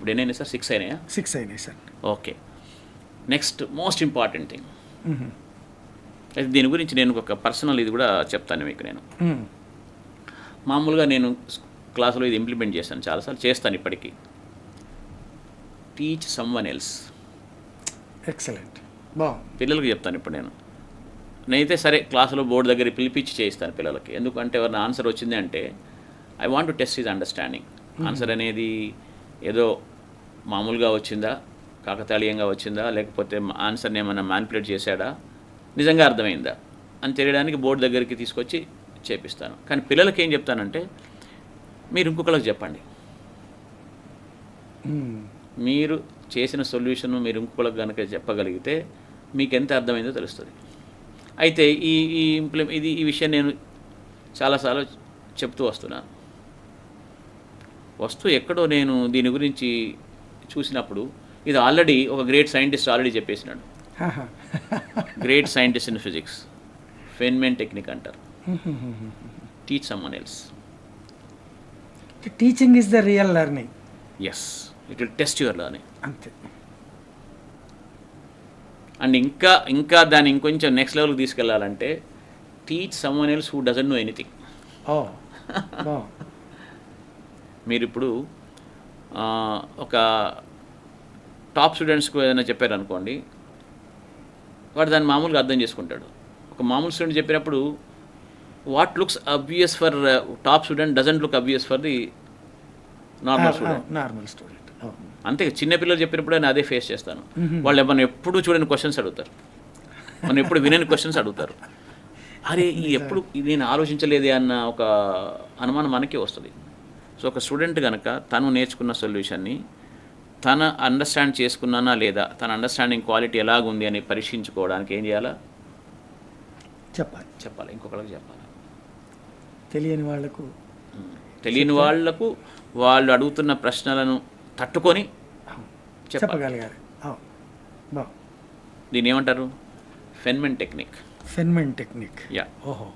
ఇప్పుడు ఎన్నైనా సార్ 6 అయినాయా? 6 అయినాయి sir. Okay. Next most important thing, అయితే దీని గురించి నేను ఒక పర్సనల్ ఇది కూడా చెప్తాను మీకు. నేను మామూలుగా నేను క్లాసులో ఇది ఇంప్లిమెంట్ చేశాను, చాలాసార్లు చేస్తాను ఇప్పటికీ. Teach someone else. ఎక్సలెంట్, బాగుంది. పిల్లలకి చెప్తాను ఇప్పుడు నేనైతే సరే క్లాసులో బోర్డు దగ్గర పిలిపించి చేయిస్తాను పిల్లలకి. ఎందుకంటే ఎవరైనా ఆన్సర్ వచ్చింది అంటే I want to test his understanding. Answer అనేది ఏదో మామూలుగా వచ్చిందా, కాకతాళీయంగా వచ్చిందా, లేకపోతే ఆన్సర్ని ఏమైనా మ్యానిపులేట్ చేశాడా, నిజంగా అర్థమైందా అని తెలియడానికి బోర్డు దగ్గరికి తీసుకొచ్చి చేపిస్తాను. కానీ పిల్లలకి ఏం చెప్తానంటే, మీరు ఇంకొకళ్ళకి చెప్పండి. మీరు చేసిన సొల్యూషన్ మీరు ఇంకొకళ్ళకి కనుక చెప్పగలిగితే మీకు ఎంత అర్థమైందో తెలుస్తుంది. అయితే ఈ విషయం నేను చాలాసార్లు చెప్తూ వస్తున్నాను. ఎక్కడో నేను దీని గురించి చూసినప్పుడు ఇది ఆల్రెడీ ఒక గ్రేట్ సైంటిస్ట్ ఆల్రెడీ చెప్పేసినాడు. Great scientist in physics, Feynman technique అంటారు. Teach someone else. Teaching is the real learning. Yes, it will test your learning. అంతే. అండ్ ఇంకా దాన్ని ఇంకొంచెం నెక్స్ట్ లెవెల్కి తీసుకెళ్లాలంటే teach someone else who doesn't know anything. మీరు ఇప్పుడు ఒక టాప్ స్టూడెంట్స్కు ఏదైనా చెప్పారనుకోండి, వాడు దాన్ని మామూలుగా అర్థం చేసుకుంటాడు. ఒక మామూలు స్టూడెంట్ చెప్పినప్పుడు what looks obvious for top student doesn't look obvious for the normal student. అంతే. చిన్నపిల్లలు చెప్పినప్పుడు నేను అదే ఫేస్ చేస్తాను. వాళ్ళు మనం ఎప్పుడు చూడని క్వశ్చన్స్ అడుగుతారు, మనం ఎప్పుడు వినని క్వశ్చన్స్ అడుగుతారు. అరే ఎప్పుడు నేను ఆలోచించలేదే అన్న ఒక అనుమానం మనకే వస్తుంది. సో ఒక స్టూడెంట్ కనుక తను నేర్చుకున్న సొల్యూషన్ని తన అండర్స్టాండ్ చేసుకున్నానా లేదా, తన అండర్స్టాండింగ్ క్వాలిటీ ఎలాగుంది అని పరీక్షించుకోవడానికి ఏం చేయాలా? చెప్పాలి, ఇంకొకరికి చెప్పాలి. తెలియని వాళ్లకు వాళ్ళు అడుగుతున్న ప్రశ్నలను తట్టుకొని చెప్పగలిగారు. దీన్ని ఏమంటారు? ఫెన్మెన్ టెక్నిక్. యా. ఓహో.